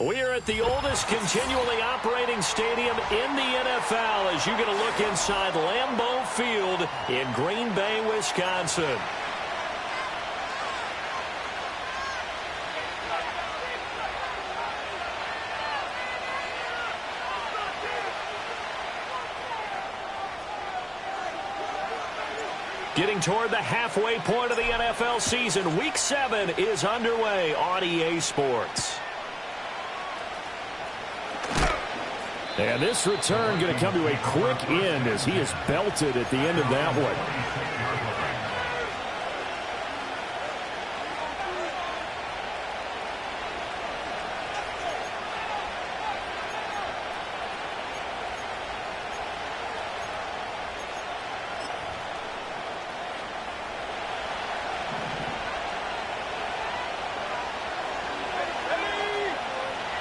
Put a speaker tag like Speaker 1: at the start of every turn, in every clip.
Speaker 1: We are at the oldest continually operating stadium in the NFL as you get a look inside Lambeau Field in Green Bay, Wisconsin. Getting toward the halfway point of the NFL season, Week 7 is underway on EA Sports. And this return going to come to a quick end as he is belted at the end of that one.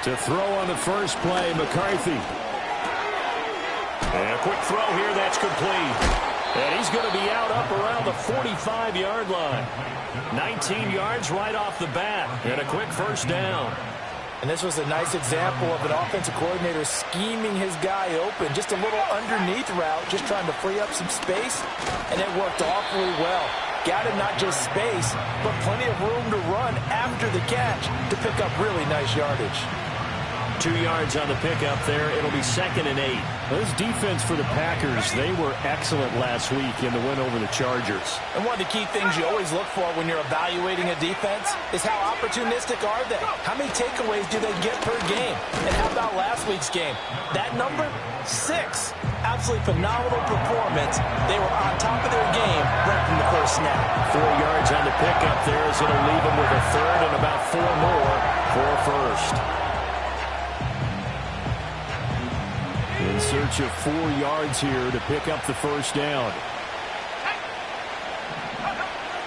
Speaker 1: To throw on the first play, McCarthy. And a quick throw here, that's complete. And he's going to be out up around the 45-yard line. 19 yards right off the bat. And a quick first down.
Speaker 2: And this was a nice example of an offensive coordinator scheming his guy open. Just a little underneath route, just trying to free up some space. And it worked awfully well. Got him not just space, but plenty of room to run after the catch to pick up really nice yardage.
Speaker 1: 2 yards on the pickup there. It'll be 2nd and 8.
Speaker 3: This defense for the Packers, they were excellent last week in the win over the Chargers.
Speaker 2: And one of the key things you always look for when you're evaluating a defense is how opportunistic are they? How many takeaways do they get per game? And how about last week's game? That number? 6. Absolutely phenomenal performance. They were on top of their game right from the first snap.
Speaker 1: 4 yards on the pickup there as it'll leave them with a third and about 4 more for a first.
Speaker 3: In search of 4 yards here to pick up the first down.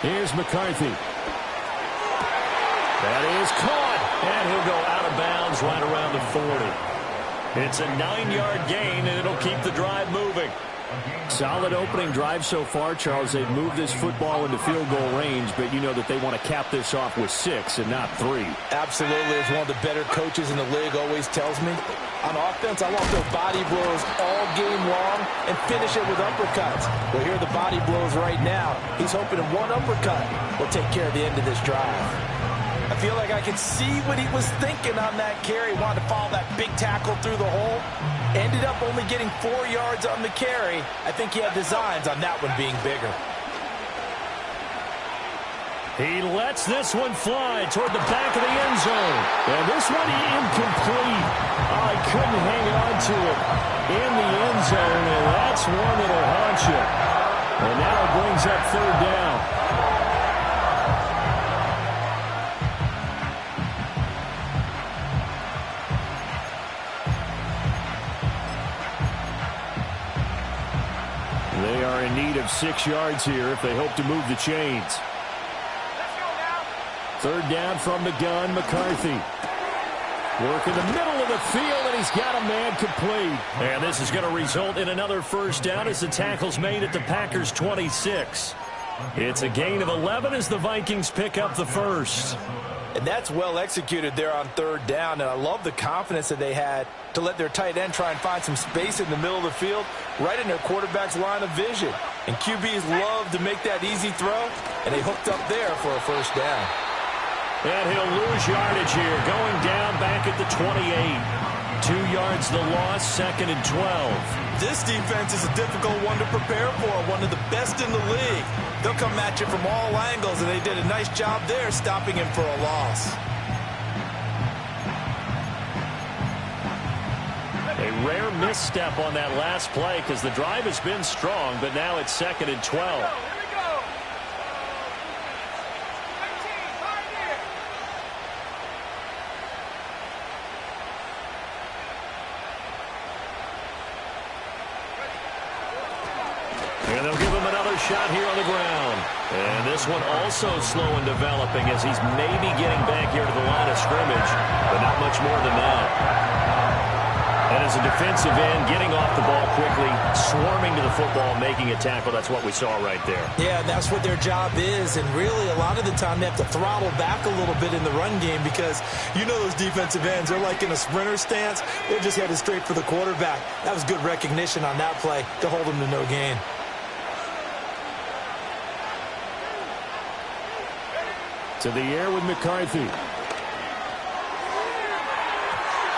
Speaker 3: Here's McCarthy.
Speaker 1: That is caught, and he'll go out of bounds right around the 40. It's a 9-yard gain, and it'll keep the drive moving.
Speaker 3: Solid opening drive so far, Charles. They've moved this football into field goal range, but you know that they want to cap this off with 6 and not 3.
Speaker 2: Absolutely. As one of the better coaches in the league always tells me, on offense, I want those body blows all game long and finish it with uppercuts. Well, here are the body blows right now. He's hoping in one uppercut will take care of the end of this drive. I feel like I can see what he was thinking on that carry. Wanted to follow that big tackle through the hole. Ended up only getting 4 yards on the carry. I think he had designs on that one being bigger.
Speaker 1: He lets this one fly toward the back of the end zone.
Speaker 3: And this one incomplete. I couldn't hang on to it in the end zone, and that's one that'll haunt you. And now it brings up 3rd down. They are in need of 6 yards here if they hope to move the chains. 3rd down from the gun, McCarthy. Work in the middle of the field, and he's got a man complete.
Speaker 1: And this is going to result in another first down as the tackle's made at the Packers' 26. It's a gain of 11 as the Vikings pick up the first.
Speaker 2: And that's well executed there on 3rd down, and I love the confidence that they had to let their tight end try and find some space in the middle of the field, right in their quarterback's line of vision. And QBs love to make that easy throw, and they hooked up there for a first down.
Speaker 1: And he'll lose yardage here, going down back at the 28. 2 yards the loss, 2nd and 12.
Speaker 2: This defense is a difficult one to prepare for, one of the best in the league. They'll come at you from all angles, and they did a nice job there stopping him for a loss.
Speaker 1: A rare misstep on that last play because the drive has been strong, but now it's 2nd and 12. And they'll give him another shot here on the ground. And this one also slow in developing as he's maybe getting back here to the line of scrimmage, but not much more than that. And And as a defensive end, getting off the ball quickly, swarming to the football, making a tackle, that's what we saw right there.
Speaker 2: Yeah, and that's what their job is. And really, a lot of the time, they have to throttle back a little bit in the run game because you know those defensive ends, they're like in a sprinter stance. They're just headed straight for the quarterback. That was good recognition on that play to hold them to no gain.
Speaker 3: To the air with McCarthy.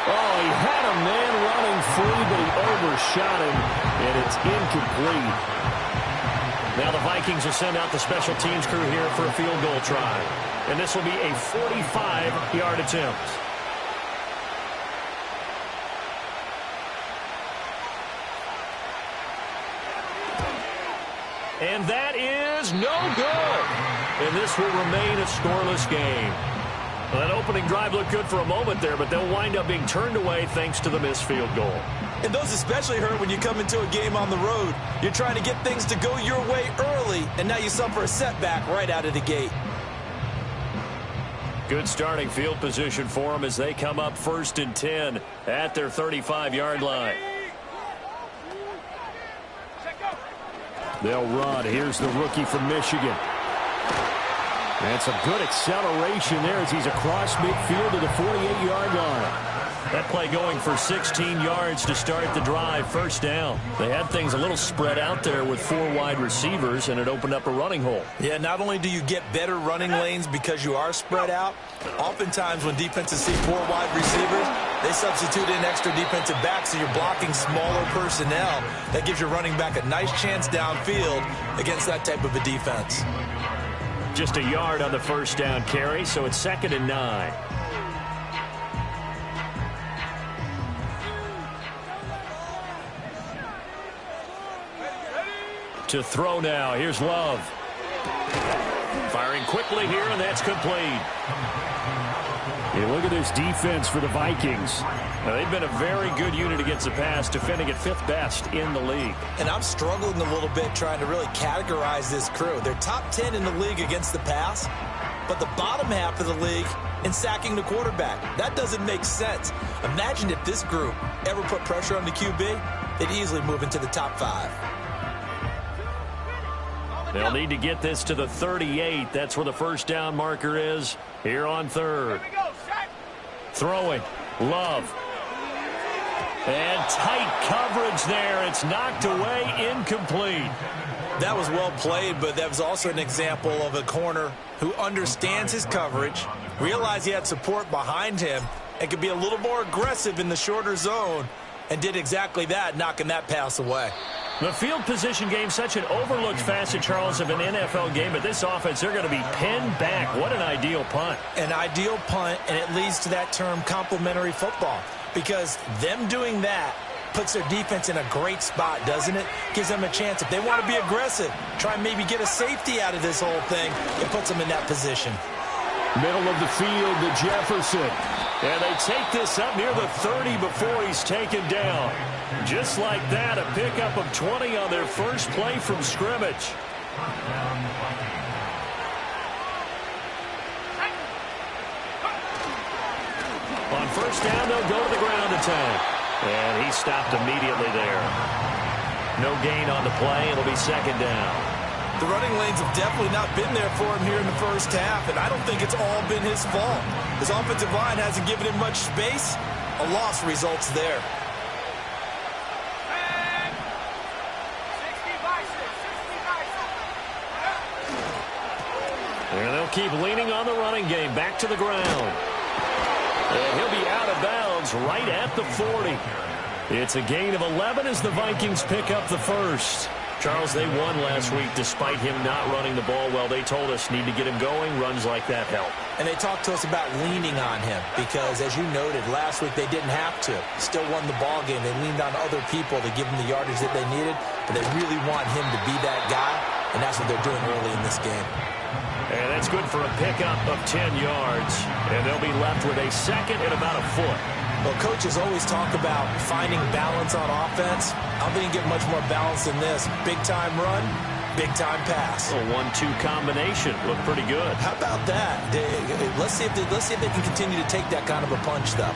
Speaker 3: Oh, he had a man running free, but he overshot him, and it's incomplete.
Speaker 1: Now the Vikings will send out the special teams crew here for a field goal try. And this will be a 45-yard attempt. And that is no good. And this will remain a scoreless game. Well, that opening drive looked good for a moment there, but they'll wind up being turned away thanks to the missed field goal.
Speaker 2: And those especially hurt when you come into a game on the road. You're trying to get things to go your way early, and now you suffer a setback right out of the gate.
Speaker 1: Good starting field position for them as they come up 1st and 10 at their 35-yard line.
Speaker 3: They'll run. Here's the rookie from Michigan. And some good acceleration there as he's across midfield to the 48-yard line.
Speaker 1: That play going for 16 yards to start the drive. 1st down. They had things a little spread out there with 4 wide receivers, and it opened up a running hole.
Speaker 2: Yeah, not only do you get better running lanes because you are spread out, oftentimes when defenses see 4 wide receivers, they substitute in extra defensive backs, so you're blocking smaller personnel. That gives your running back a nice chance downfield against that type of a defense.
Speaker 1: Just a yard on the 1st down carry, so it's 2nd and 9. To throw now. Here's Love. Firing quickly here, and that's complete.
Speaker 3: Hey, look at this defense for the Vikings.
Speaker 1: Now, they've been a very good unit against the pass, defending at 5th best in the league.
Speaker 2: And I'm struggling a little bit trying to really categorize this crew. They're top 10 in the league against the pass, but the bottom half of the league in sacking the quarterback. That doesn't make sense. Imagine if this group ever put pressure on the QB, they'd easily move into the top 5.
Speaker 1: They'll need to get this to the 38. That's where the 1st down marker is here on 3rd. Throwing. Love. And tight coverage there. It's knocked away, incomplete.
Speaker 2: That was well played, but that was also an example of a corner who understands his coverage, realized he had support behind him, and could be a little more aggressive in the shorter zone, and did exactly that, knocking that pass away.
Speaker 1: The field position game, such an overlooked facet, Charles, of an NFL game, but this offense, they're going to be pinned back. What an ideal punt.
Speaker 2: An ideal punt, and it leads to that term complementary football, because them doing that puts their defense in a great spot, doesn't it? Gives them a chance. If they want to be aggressive, try and maybe get a safety out of this whole thing, it puts them in that position.
Speaker 3: Middle of the field to Jefferson.
Speaker 1: And they take this up near the 30 before he's taken down. Just like that, a pickup of 20 on their first play from scrimmage. On 1st down, they'll go to the ground attack. And he stopped immediately there. No gain on the play. It'll be 2nd down.
Speaker 2: The running lanes have definitely not been there for him here in the 1st half, and I don't think it's all been his fault. His offensive line hasn't given him much space. A loss results there.
Speaker 1: And they'll keep leaning on the running game. Back to the ground. And he'll be out of bounds right at the 40. It's a gain of 11 as the Vikings pick up the 1st. Charles, they won last week despite him not running the ball well. They told us need to get him going. Runs like that help.
Speaker 2: And they talked to us about leaning on him because, as you noted, last week they didn't have to. Still won the ball game. They leaned on other people to give them the yardage that they needed, but they really want him to be that guy, and that's what they're doing early in this game.
Speaker 1: And that's good for a pickup of 10 yards. And they'll be left with a 2nd and about a foot.
Speaker 2: Well, coaches always talk about finding balance on offense. I don't think you get much more balance than this. Big-time run, big-time pass.
Speaker 1: A 1-2 combination. Looked pretty good.
Speaker 2: How about that? Let's see if they can continue to take that kind of a punch, though.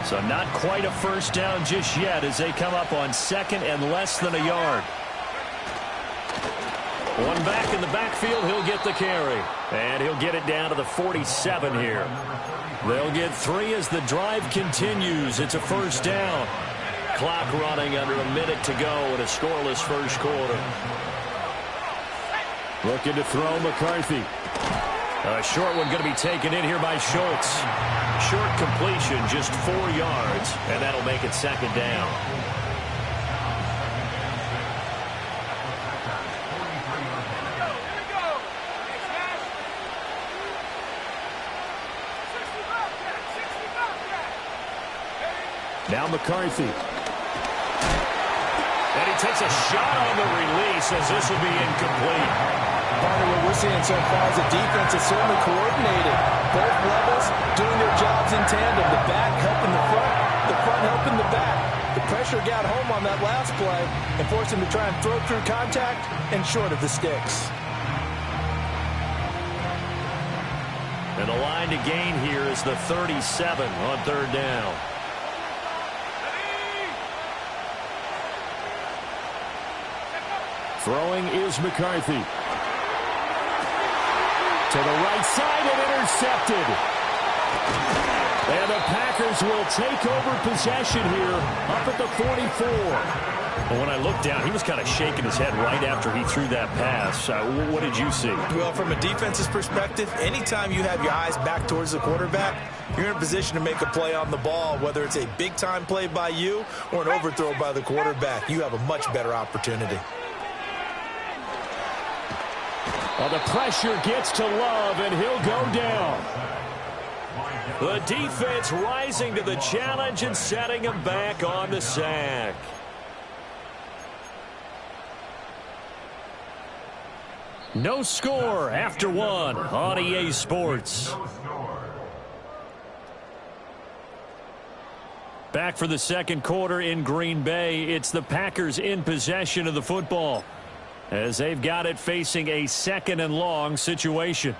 Speaker 1: So not quite a first down just yet as they come up on second and less than a yard. One back in the backfield, he'll get the carry. And he'll get it down to the 47 here. They'll get 3 as the drive continues. It's a first down. Clock running under a minute to go in a scoreless first quarter.
Speaker 3: Looking to throw McCarthy.
Speaker 1: A short one going to be taken in here by Schultz. Short completion, just 4 yards, and that'll make it second down.
Speaker 3: Now McCarthy.
Speaker 1: And he takes a shot on the release as this will be incomplete.
Speaker 2: Part of what we're seeing so far is the defense is certainly coordinated. Both levels doing their jobs in tandem. The back helping the front helping the back. The pressure got home on that last play and forced him to try and throw through contact and short of the sticks.
Speaker 1: And the line to gain here is the 37 on third down.
Speaker 3: Throwing is McCarthy. To the right side and intercepted. And the Packers will take over possession here up at the 44.
Speaker 1: Well, when I looked down, he was kind of shaking his head right after he threw that pass. What did you see?
Speaker 2: Well, from a defense's perspective, anytime you have your eyes back towards the quarterback, you're in a position to make a play on the ball, whether it's a big-time play by you or an overthrow by the quarterback. You have a much better opportunity.
Speaker 3: Well, the pressure gets to Love, and he'll go down.
Speaker 1: The defense rising to the challenge and setting him back on the sack. No score after one on EA Sports. Back for the second quarter in Green Bay. It's the Packers in possession of the football, as they've got it facing a second and long situation.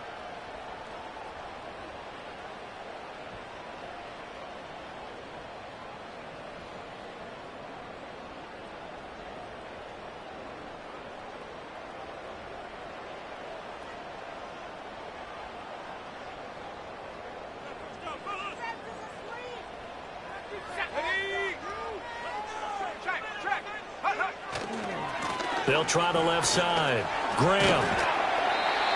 Speaker 1: They'll try the left side. Graham.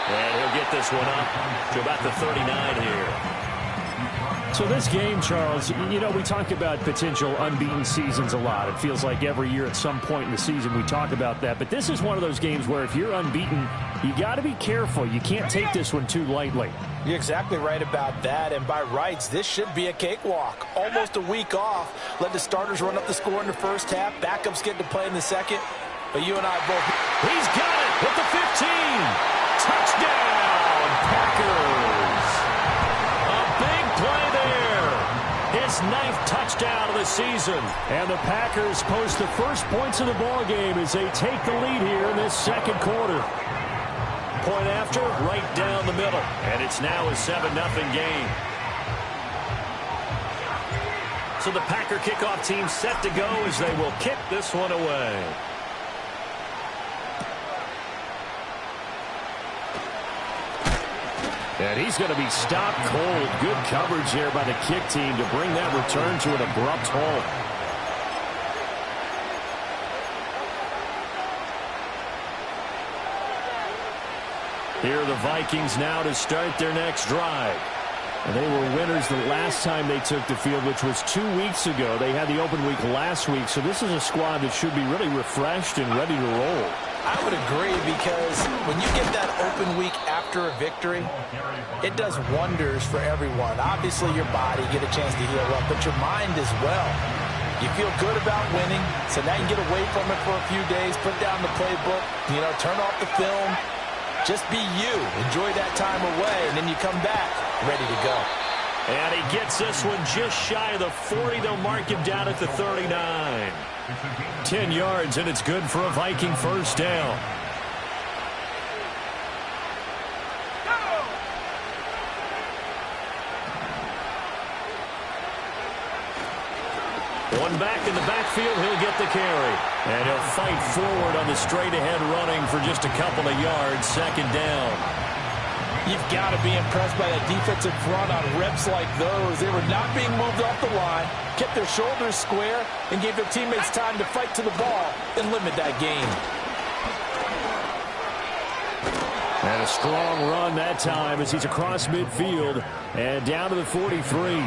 Speaker 1: And he'll get this one up to about the 39 here.
Speaker 3: So this game, Charles, you know, we talk about potential unbeaten seasons a lot. It feels like every year at some point in the season we talk about that. But this is one of those games where if you're unbeaten, you got to be careful. You can't take this one too lightly.
Speaker 2: You're exactly right about that, and by rights, this should be a cakewalk. Almost a week off. Let the starters run up the score in the first half. Backups get to play in the second. But you and I both...
Speaker 1: He's got it with the 15. Touchdown, Packers. A big play there. His 9th touchdown of the season.
Speaker 3: And the Packers post the first points of the ball game as they take the lead here in this second quarter.
Speaker 1: Point after, right down the middle. And it's now a 7-0 game. So the Packer kickoff team set to go as they will kick this one away.
Speaker 3: And he's going to be stopped cold. Good coverage there by the kick team to bring that return to an abrupt halt.
Speaker 1: Here are the Vikings now to start their next drive.
Speaker 3: And they were winners the last time they took the field, which was 2 weeks ago. They had the open week last week, so this is a squad that should be really refreshed and ready to roll.
Speaker 2: I would agree, because when you get that open week after a victory, it does wonders for everyone. Obviously, your body, get a chance to heal up, but your mind as well. You feel good about winning, so now you get away from it for a few days, put down the playbook, you know, turn off the film. Just be you. Enjoy that time away, and then you come back ready to go.
Speaker 1: And he gets this one just shy of the 40. They'll mark him down at the 39. 10 yards, and it's good for a Viking first down. One back in the backfield, he'll get the carry. And he'll fight forward on the straight-ahead running for just a couple of yards, second down.
Speaker 2: You've got to be impressed by that defensive front on reps like those. They were not being moved off the line, kept their shoulders square, and gave their teammates time to fight to the ball and limit that gain.
Speaker 3: And a strong run that time as he's across midfield and down to the 43.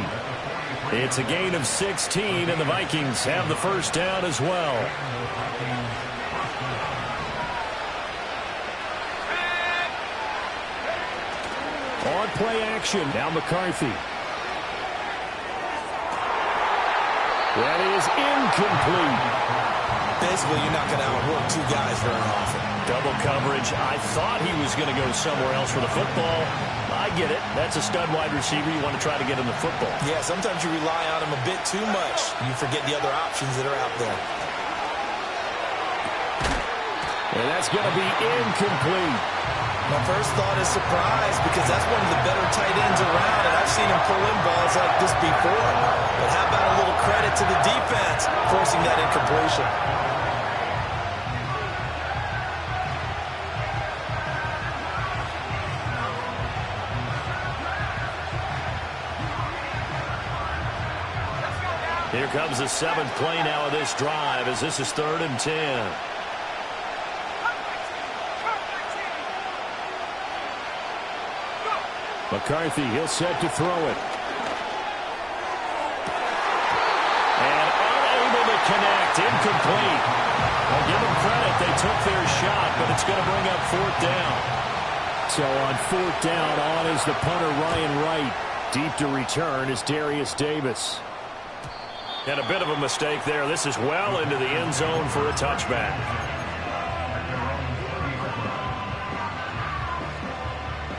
Speaker 1: It's a gain of 16, and the Vikings have the first down as well.
Speaker 3: On play action, now McCarthy. That is incomplete.
Speaker 2: Basically, you're not going to outwork two guys very often.
Speaker 1: Double coverage. I thought he was going to go somewhere else for the football. I get it. That's a stud wide receiver. You want to try to get him the football.
Speaker 2: Yeah, sometimes you rely on him a bit too much. You forget the other options that are out there.
Speaker 3: And that's going to be incomplete.
Speaker 2: My first thought is surprise because that's one of the better tight ends around, and I've seen him pull in balls like this before. But how about a little credit to the defense forcing that incompletion?
Speaker 1: Here comes the seventh play now of this drive as this is 3rd and 10.
Speaker 3: McCarthy, he'll set to throw it.
Speaker 1: And unable to connect, incomplete. Well, give them credit, they took their shot, but it's going to bring up 4th down.
Speaker 3: So on 4th down, on is the punter Ryan Wright. Deep to return is Darius Davis.
Speaker 1: And a bit of a mistake there. This is well into the end zone for a touchback.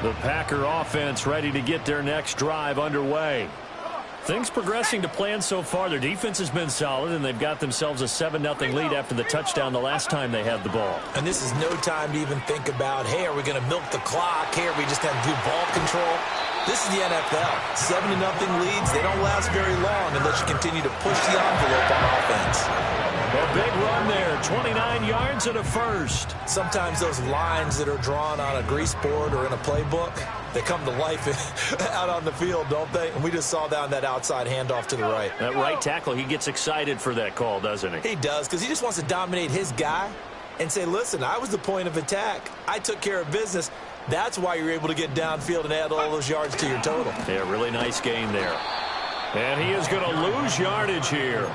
Speaker 1: The Packer offense ready to get their next drive underway. Things progressing to plan so far. Their defense has been solid, and they've got themselves a 7-0 lead after the touchdown the last time they had the ball.
Speaker 2: And this is no time to even think about, hey, are we going to milk the clock? Hey, are we just going to do ball control? This is the NFL. 7-0 leads, they don't last very long unless you continue to push the envelope on offense.
Speaker 1: A big run there, 29 yards and a first.
Speaker 2: Sometimes those lines that are drawn on a grease board or in a playbook, they come to life out on the field, don't they? And we just saw that on that outside handoff to the right.
Speaker 1: That right tackle, he gets excited for that call, doesn't he?
Speaker 2: He does, because he just wants to dominate his guy and say, listen, I was the point of attack. I took care of business. That's why you're able to get downfield and add all those yards to your total.
Speaker 1: Yeah, really nice gain there. And he is going to lose yardage here.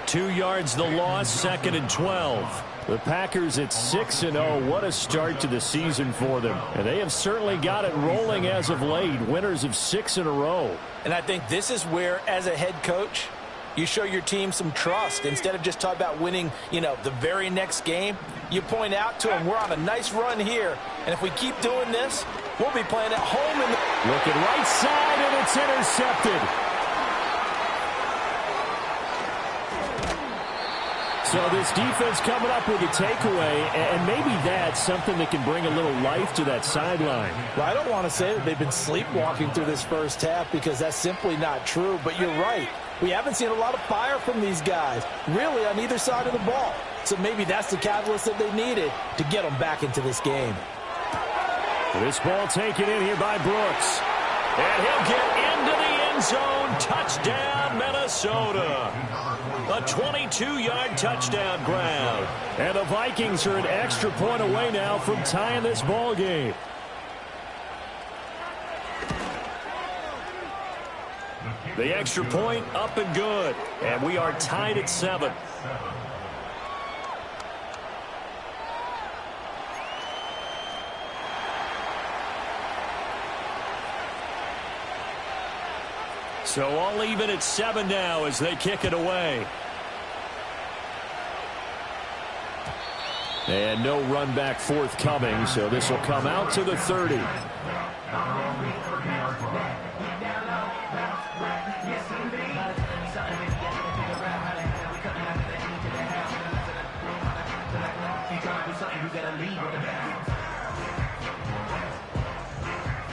Speaker 1: 2 yards the loss, 2nd and 12.
Speaker 3: The Packers at 6-0. What a start to the season for them. And they have certainly got it rolling as of late. Winners of 6 in a row.
Speaker 2: And I think this is where, as a head coach, you show your team some trust. Instead of just talking about winning, the very next game, you point out to them, we're on a nice run here. And if we keep doing this, we'll be playing at home.
Speaker 3: Looking right side, and it's intercepted. So this defense coming up with a takeaway, and maybe that's something that can bring a little life to that sideline.
Speaker 2: Well, I don't want to say that they've been sleepwalking through this first half because that's simply not true, but you're right. We haven't seen a lot of fire from these guys, really, on either side of the ball. So maybe that's the catalyst that they needed to get them back into this game.
Speaker 3: This ball taken in here by Brooks.
Speaker 1: And he'll get into the end zone. Touchdown, Minnesota. A 22-yard touchdown grab.
Speaker 3: And the Vikings are an extra point away now from tying this ball game.
Speaker 1: The extra point up and good. And we are tied at 7. So all even at 7 now as they kick it away.
Speaker 3: And no run back forthcoming, so this will come out to the 30.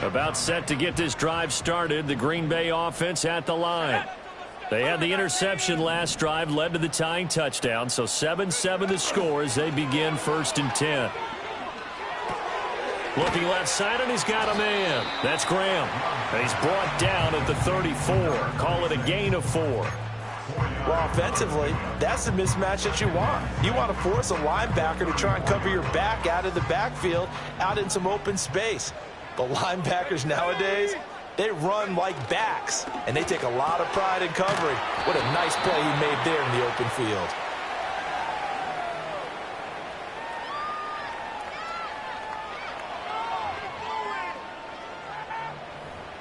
Speaker 1: About set to get this drive started. The Green Bay offense at the line. They had the interception last drive, led to the tying touchdown, so 7-7 the score as they begin 1st and 10. Looking left side, and he's got a man. That's Graham. And he's brought down at the 34. Call it a gain of 4.
Speaker 2: Well, offensively, that's the mismatch that you want. You want to force a linebacker to try and cover your back out of the backfield, out in some open space. But linebackers nowadays, they run like backs, and they take a lot of pride in covering. What a nice play he made there in the open field.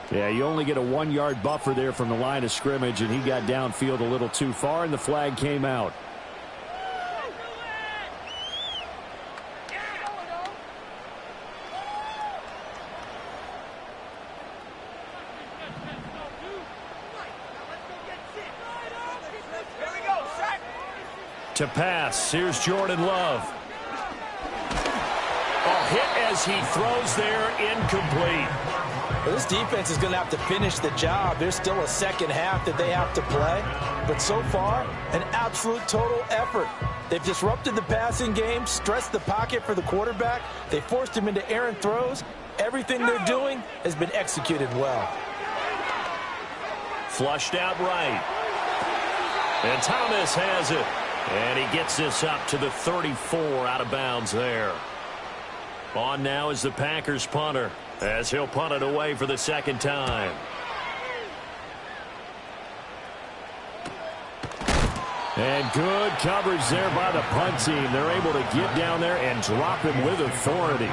Speaker 3: Yeah, you only get a 1-yard buffer there from the line of scrimmage, and he got downfield a little too far, and the flag came out. To pass, here's Jordan Love. A hit as he throws there, incomplete.
Speaker 2: Well, this defense is going to have to finish the job. There's still a second half that they have to play. But so far, an absolute total effort. They've disrupted the passing game, stressed the pocket for the quarterback. They forced him into errant throws. Everything they're doing has been executed well.
Speaker 1: Flushed out right. And Thomas has it. And he gets this up to the 34 out of bounds there. On now is the Packers punter, as he'll punt it away for the second time.
Speaker 3: And good coverage there by the punt team. They're able to get down there and drop him with authority.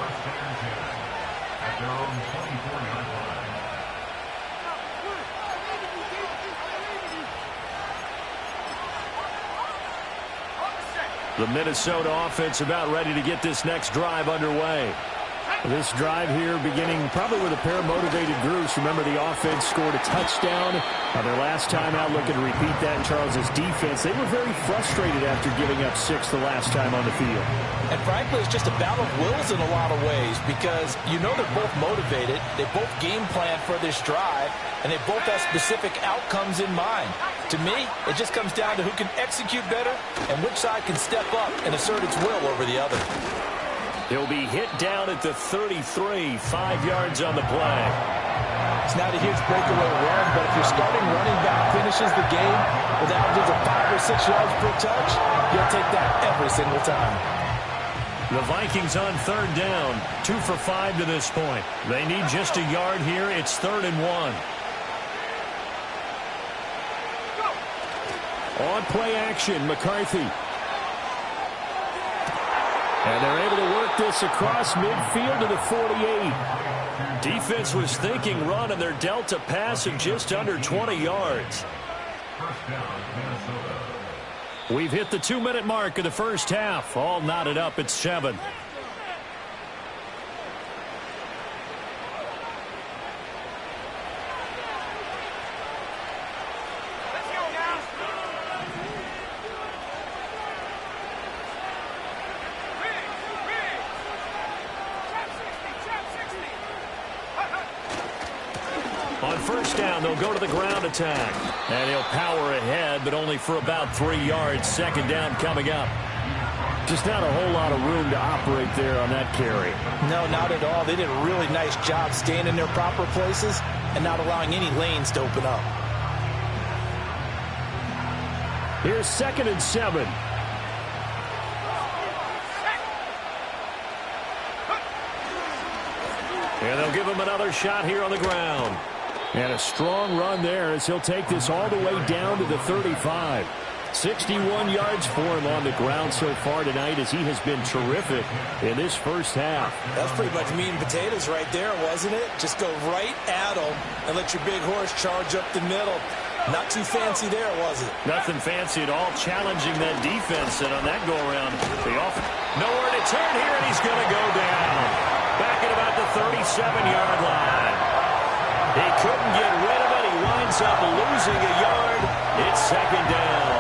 Speaker 3: The Minnesota offense about ready to get this next drive underway. This drive here beginning probably with a pair of motivated groups. Remember, the offense scored a touchdown on their last time out. Looking to repeat that in Charles's defense. They were very frustrated after giving up 6 the last time on the field.
Speaker 2: And frankly, it's just a battle of wills in a lot of ways, because you know they're both motivated. They both game plan for this drive, and they both have specific outcomes in mind. To me, it just comes down to who can execute better and which side can step up and assert its will over the other.
Speaker 1: He'll be hit down at the 33, 5 yards on the play.
Speaker 2: It's not a huge breakaway run, but if your starting running back finishes the game with averages of 5 or 6 yards per touch, you'll take that every single time.
Speaker 1: The Vikings on 3rd down, 2 for 5 to this point. They need just a yard here. It's 3rd and 1.
Speaker 3: On play action, McCarthy. And they're able to work this across midfield to the 48.
Speaker 1: Defense was thinking run, and they're dealt a pass of just under 20 yards. We've hit the 2-minute mark of the first half. All knotted up at 7. On 1st down, they'll go to the ground attack. And he'll power ahead, but only for about 3 yards. 2nd down coming up.
Speaker 3: Just not a whole lot of room to operate there on that carry.
Speaker 2: No, not at all. They did a really nice job staying in their proper places and not allowing any lanes to open up.
Speaker 3: Here's 2nd and 7.
Speaker 1: And they'll give him another shot here on the ground.
Speaker 3: And a strong run there as he'll take this all the way down to the 35. 61 yards for him on the ground so far tonight, as he has been terrific in this first half.
Speaker 2: That's pretty much meat and potatoes right there, wasn't it? Just go right at him and let your big horse charge up the middle. Not too fancy there, was it?
Speaker 1: Nothing fancy at all, challenging that defense. And on that go-around, nowhere to turn here, and he's going to go down. Back at about the 37-yard line. He couldn't get rid of it. He winds up losing a yard. It's 2nd down.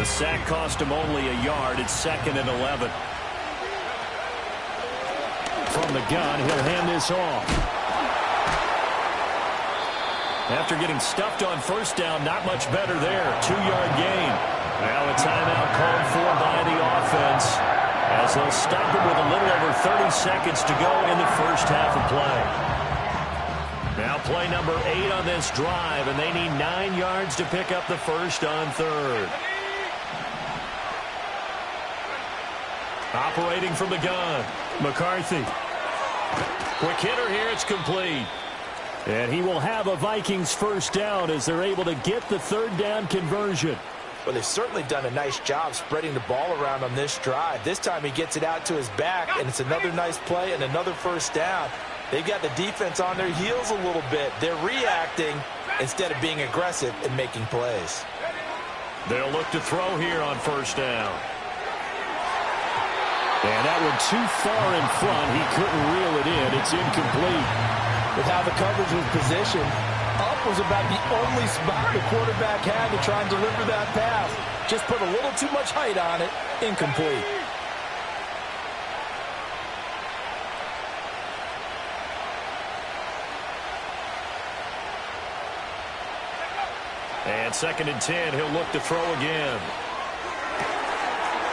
Speaker 1: The sack cost him only a yard. It's 2nd and 11.
Speaker 3: From the gun, he'll hand this off.
Speaker 1: After getting stuffed on first down, not much better there. 2-yard gain. Now a timeout called for by the offense as they'll stop him with a little over 30 seconds to go in the first half of play. Now play number 8 on this drive, and they need 9 yards to pick up the first on 3rd. Operating from the gun, McCarthy. Quick hitter here, it's complete.
Speaker 3: And he will have a Vikings first down as they're able to get the 3rd down conversion.
Speaker 2: Well, they've certainly done a nice job spreading the ball around on this drive. This time he gets it out to his back, and it's another nice play and another first down. They've got the defense on their heels a little bit. They're reacting instead of being aggressive and making plays.
Speaker 1: They'll look to throw here on first down.
Speaker 3: And that one too far in front. He couldn't reel it in. It's incomplete.
Speaker 2: With how the coverage was positioned, up was about the only spot the quarterback had to try and deliver that pass. Just put a little too much height on it. Incomplete.
Speaker 1: And 2nd and 10, he'll look to throw again.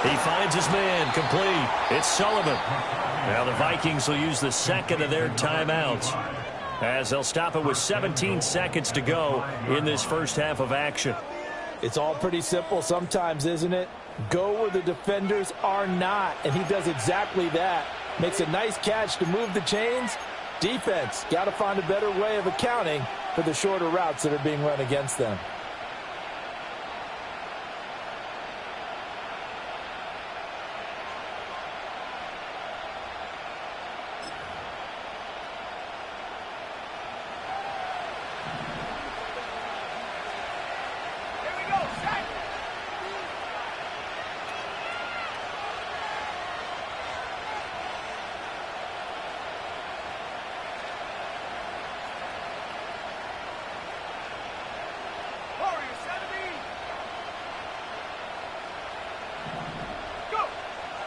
Speaker 1: He finds his man, complete. It's Sullivan. Now the Vikings will use the 2nd of their timeouts as they'll stop it with 17 seconds to go in this first half of action.
Speaker 2: It's all pretty simple sometimes, isn't it? Go where the defenders are not, and he does exactly that. Makes a nice catch to move the chains. Defense, got to find a better way of accounting for the shorter routes that are being run against them.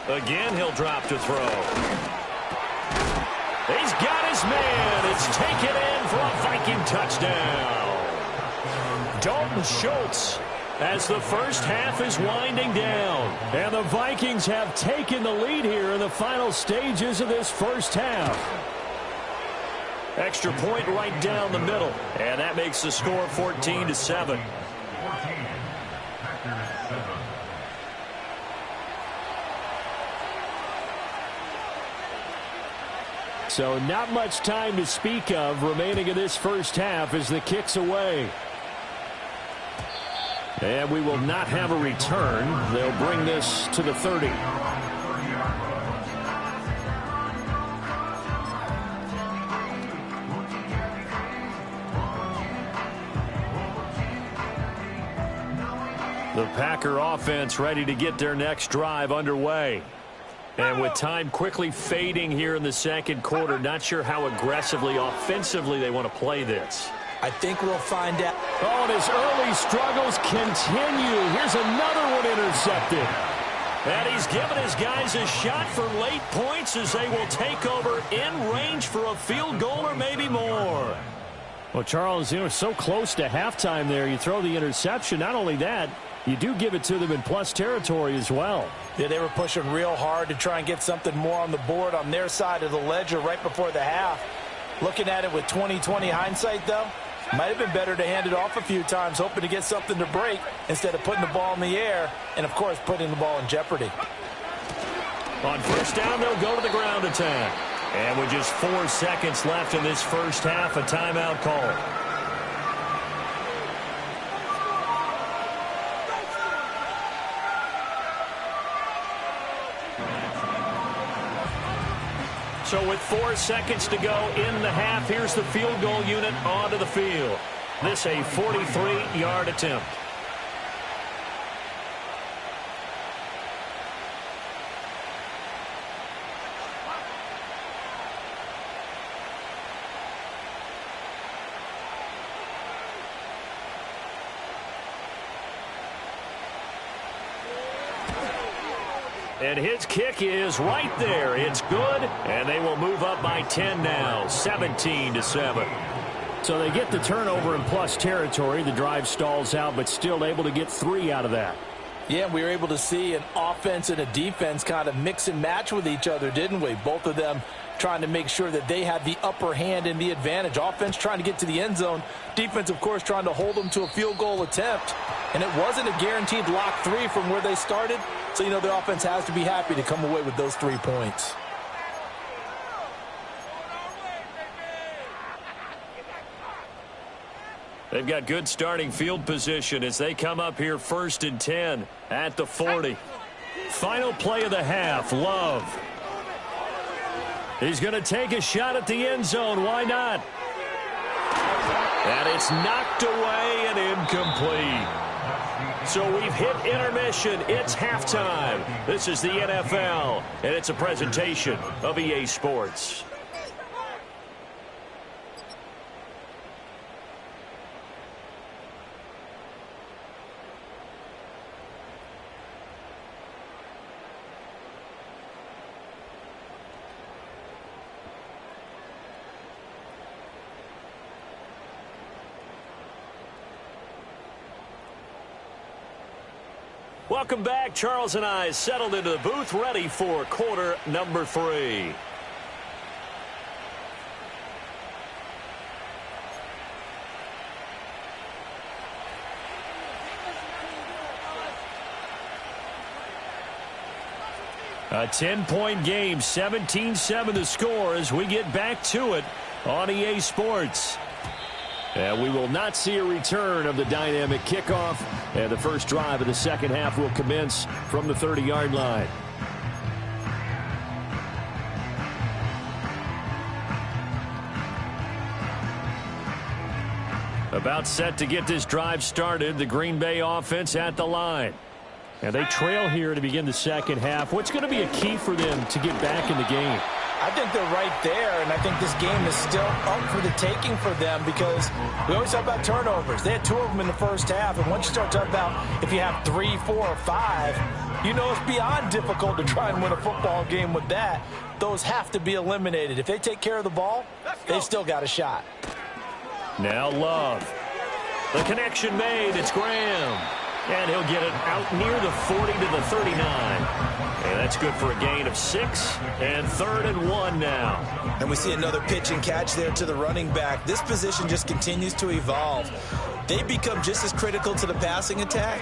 Speaker 1: Again, he'll drop to throw. He's got his man. It's taken in for a Viking touchdown. Dalton Schultz as the first half is winding down.
Speaker 3: And the Vikings have taken the lead here in the final stages of this first half.
Speaker 1: Extra point right down the middle. And that makes the score 14-7.
Speaker 3: So not much time to speak of remaining in this first half as the kick's away. And we will not have a return. They'll bring this to the 30.
Speaker 1: The Packer offense ready to get their next drive underway. And with time quickly fading here in the second quarter, not sure how aggressively, offensively they want to play this.
Speaker 2: I think we'll find out.
Speaker 3: Oh, and his early struggles continue. Here's another one intercepted.
Speaker 1: And he's given his guys a shot for late points as they will take over in range for a field goal or maybe more.
Speaker 3: Well, Charles, so close to halftime there. You throw the interception. Not only that, you do give it to them in plus territory as well.
Speaker 2: Yeah, they were pushing real hard to try and get something more on the board on their side of the ledger right before the half. Looking at it with 20/20 hindsight, though, might have been better to hand it off a few times, hoping to get something to break instead of putting the ball in the air and, of course, putting the ball in jeopardy.
Speaker 1: On first down, they'll go to the ground attack. And with just 4 seconds left in this first half, a timeout call. So with 4 seconds to go in the half, here's the field goal unit onto the field. This a 43-yard attempt. And his kick is right there. It's good, and they will move up by 10 now, 17-7.
Speaker 3: So they get the turnover in plus territory. The drive stalls out, but still able to get 3 out of that.
Speaker 2: Yeah, we were able to see an offense and a defense kind of mix and match with each other, didn't we? Both of them trying to make sure that they had the upper hand and the advantage. Offense trying to get to the end zone. Defense, of course, trying to hold them to a field goal attempt. And it wasn't a guaranteed lock 3 from where they started. So, the offense has to be happy to come away with those 3 points.
Speaker 1: They've got good starting field position as they come up here 1st and 10 at the 40. Final play of the half, Love. He's going to take a shot at the end zone. Why not? And it's knocked away and incomplete. So we've hit intermission. It's halftime. This is the NFL, and it's a presentation of EA Sports. Welcome back. Charles and I settled into the booth, ready for quarter number 3. A 10-point game, 17-7 the score as we get back to it on EA Sports. And we will not see a return of the dynamic kickoff. And the first drive of the second half will commence from the 30-yard line. About set to get this drive started, the Green Bay offense at the line. And they trail here to begin the second half. What's going to be a key for them to get back in the game?
Speaker 2: I think they're right there, and I think this game is still up for the taking for them because we always talk about turnovers. They had 2 of them in the first half, and once you start talking about if you have 3, 4, or 5, it's beyond difficult to try and win a football game with that. Those have to be eliminated. If they take care of the ball, they've still got a shot.
Speaker 1: Now Love. The connection made. It's Graham. And he'll get it out near the 40 to the 39. And that's good for a gain of 6. And 3rd and 1 now.
Speaker 4: And we see another pitch and catch there to the running back. This position just continues to evolve. They become just as critical to the passing attack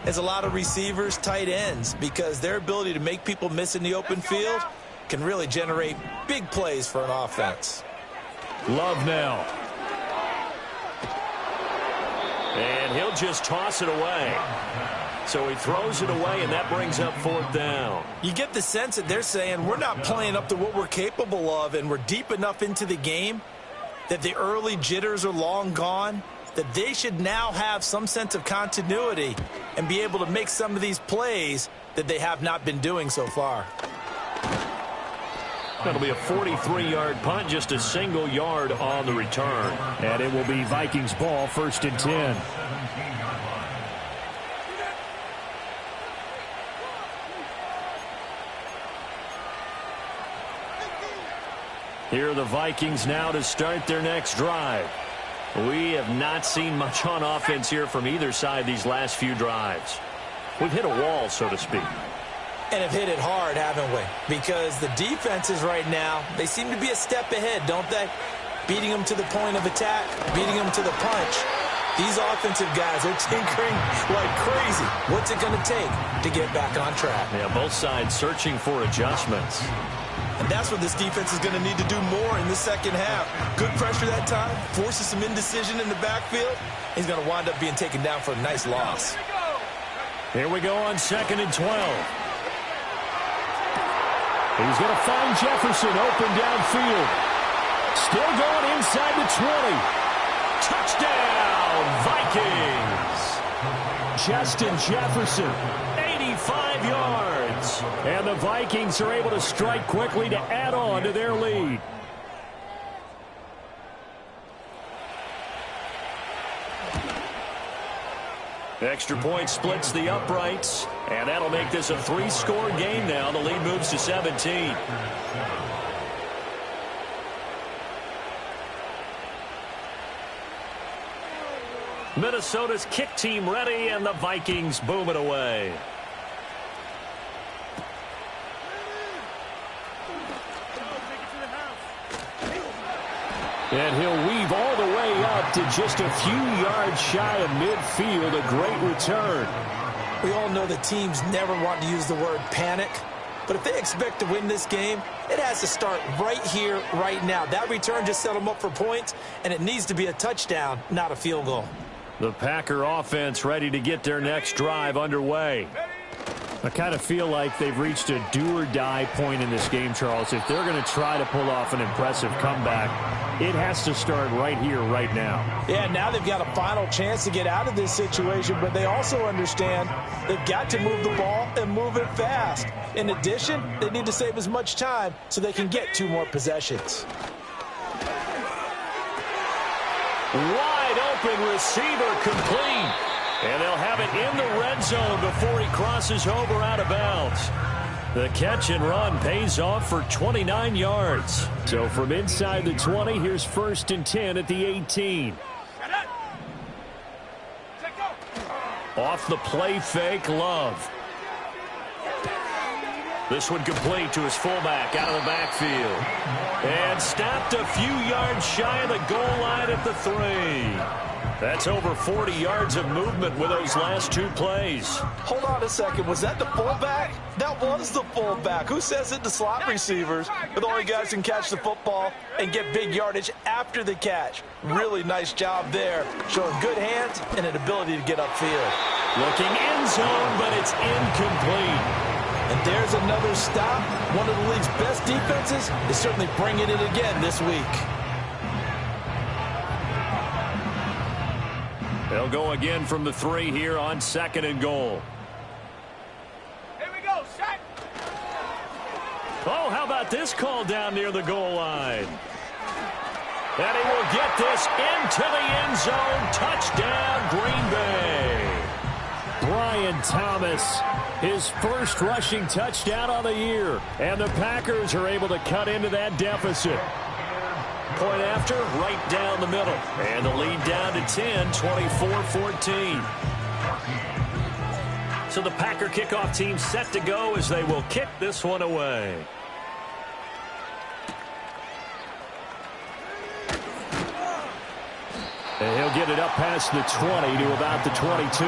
Speaker 4: as a lot of receivers, tight ends, because their ability to make people miss in the open field can really generate big plays for an offense.
Speaker 1: Love now. And he'll just toss it away. So he throws it away, and that brings up 4th down.
Speaker 4: You get the sense that they're saying we're not playing up to what we're capable of, and we're deep enough into the game that the early jitters are long gone, that they should now have some sense of continuity and be able to make some of these plays that they have not been doing so far.
Speaker 1: That'll be a 43-yard punt, just a single yard on the return.
Speaker 3: And it will be Vikings ball, 1st and 10.
Speaker 1: Here are the Vikings now to start their next drive. We have not seen much on offense here from either side these last few drives. We've hit a wall, so to speak.
Speaker 4: And have hit it hard, haven't we? Because the defenses right now, they seem to be a step ahead, don't they? Beating them to the point of attack, beating them to the punch. These offensive guys are tinkering like crazy. What's it going to take to get back on track?
Speaker 1: Yeah, both sides searching for adjustments.
Speaker 4: And that's what this defense is going to need to do more in the second half. Good pressure that time, forces some indecision in the backfield. He's going to wind up being taken down for a nice loss.
Speaker 1: Here we go on 2nd and 12. He's going to find Jefferson open downfield. Still going inside the 20. Touchdown, Vikings. Justin Jefferson, 85 yards. And the Vikings are able to strike quickly to add on to their lead. Extra point splits the uprights, And that'll make this a 3-score game now. The lead moves to 17. Minnesota's kick team ready, and the Vikings boom it away.
Speaker 3: And he'll weave all the way up to just a few yards shy of midfield. A great return.
Speaker 4: We all know that teams never want to use the word panic, but if they expect to win this game, it has to start right here, right now. That return just set them up for points, and it needs to be a touchdown, not a field goal.
Speaker 1: The Packer offense ready to get their next drive underway.
Speaker 3: I kind of feel like they've reached a do-or-die point in this game, Charles. If they're going to try to pull off an impressive comeback, it has to start right here, right now.
Speaker 2: Yeah, now they've got a final chance to get out of this situation, but they also understand they've got to move the ball and move it fast. In addition, they need to save as much time so they can get 2 more possessions.
Speaker 1: Wide open receiver complete. And they'll have it in the red zone before he crosses over out of bounds. The catch and run pays off for 29 yards.
Speaker 3: So from inside the 20, here's 1st and 10 at the 18.
Speaker 1: Off the play fake, Love. This one complete to his fullback out of the backfield. And stopped a few yards shy of the goal line at the 3. That's over 40 yards of movement with those last 2 plays.
Speaker 2: Hold on a second. Was that the fullback? That was the fullback. Who says it to slot receivers? But the only guys can catch the football and get big yardage after the catch. Really nice job there. Showing good hands and an ability to get upfield.
Speaker 1: Looking end zone, but it's incomplete.
Speaker 2: And there's another stop. One of the league's best defenses is certainly bringing it again this week.
Speaker 1: They'll go again from the 3 here on 2nd and goal.
Speaker 5: Here we go, set.
Speaker 1: Oh, how about this call down near the goal line? And he will get this into the end zone. Touchdown, Green Bay.
Speaker 3: Brian Thomas, his first rushing touchdown on the year. And the Packers are able to cut into that deficit.
Speaker 1: Point after, right down the middle. And the lead down to 10, 24-14. So the Packer kickoff team set to go as they will kick this one away.
Speaker 3: And he'll get it up past the 20 to about the 22.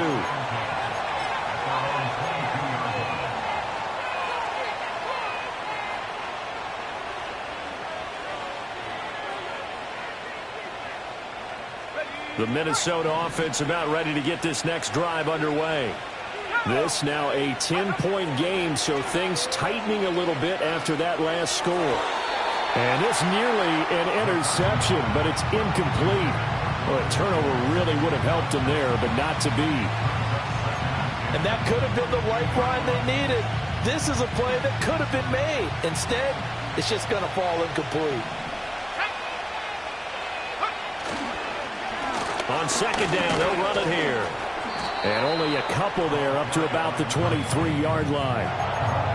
Speaker 1: The Minnesota offense about ready to get this next drive underway.
Speaker 3: This now a 10-point game, so things tightening a little bit after that last score. And it's nearly an interception, but it's incomplete. Well, a turnover really would have helped them there, but not to be.
Speaker 2: And that could have been the lifeline they needed. This is a play that could have been made. Instead, it's just going to fall incomplete.
Speaker 1: On 2nd down, they'll run it here.
Speaker 3: And only a couple there up to about the 23-yard line.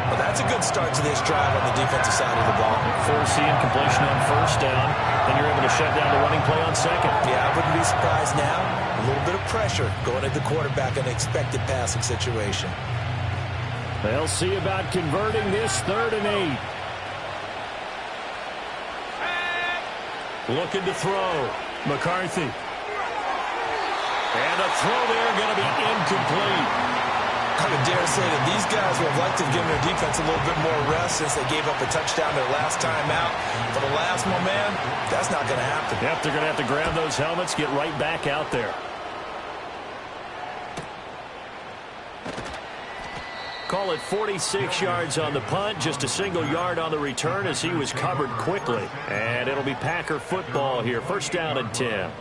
Speaker 4: Well, that's a good start to this drive on the defensive side of the ball.
Speaker 1: Forcing completion on 1st down, and you're able to shut down the running play on 2nd.
Speaker 4: Yeah, I wouldn't be surprised now. A little bit of pressure going at the quarterback in an expected passing situation.
Speaker 3: They'll see about converting this 3rd and 8.
Speaker 1: Looking to throw. McCarthy. And a throw there going to be incomplete.
Speaker 4: I would dare say that these guys would have liked to have given their defense a little bit more rest since they gave up a touchdown their last time out. For the last one, man, that's not going to happen.
Speaker 1: Yep, they're going to have to grab those helmets, get right back out there. Call it 46 yards on the punt, just a single yard on the return as he was covered quickly. And it'll be Packer football here, 1st down and 10.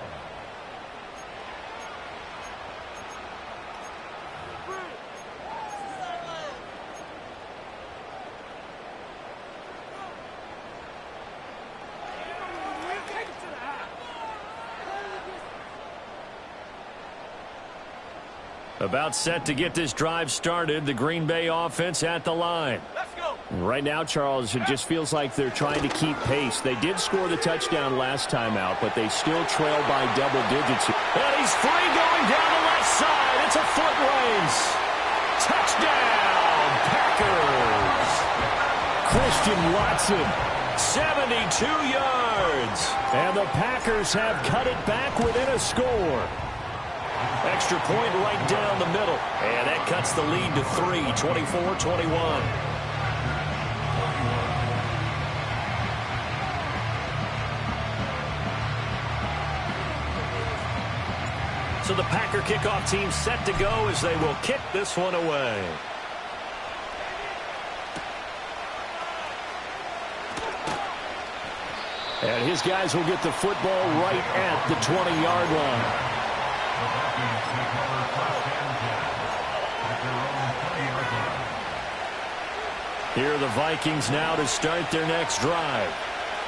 Speaker 1: About set to get this drive started. The Green Bay offense at the line.
Speaker 5: Let's go.
Speaker 3: Right now, Charles, it just feels like they're trying to keep pace. They did score the touchdown last time out, but they still trail by double digits.
Speaker 1: And he's free going down the left side. It's a foot race. Touchdown, Packers.
Speaker 3: Christian Watson.
Speaker 1: 72 yards.
Speaker 3: And the Packers have cut it back within a score.
Speaker 1: Extra point right down the middle. And that cuts the lead to 3, 24-21. So the Packer kickoff team set to go as they will kick this one away.
Speaker 3: And his guys will get the football right at the 20-yard line.
Speaker 1: Here are the Vikings now to start their next drive.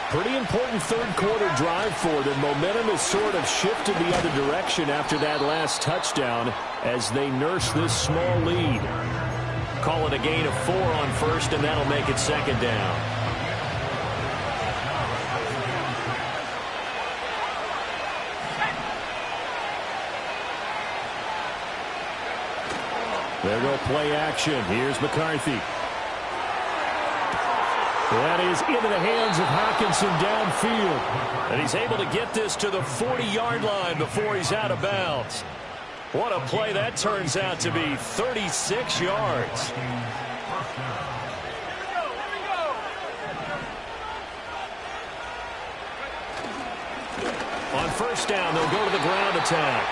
Speaker 3: Pretty important third-quarter drive for them. Momentum has sort of shifted the other direction after that last touchdown as they nurse this small lead.
Speaker 1: Call it a gain of 4 on first, and that'll make it second down.
Speaker 3: There go play action. Here's McCarthy. That is into the hands of Hockenson downfield.
Speaker 1: And he's able to get this to the 40-yard line before he's out of bounds. What a play that turns out to be, 36 yards. On first down, they'll go to the ground attack.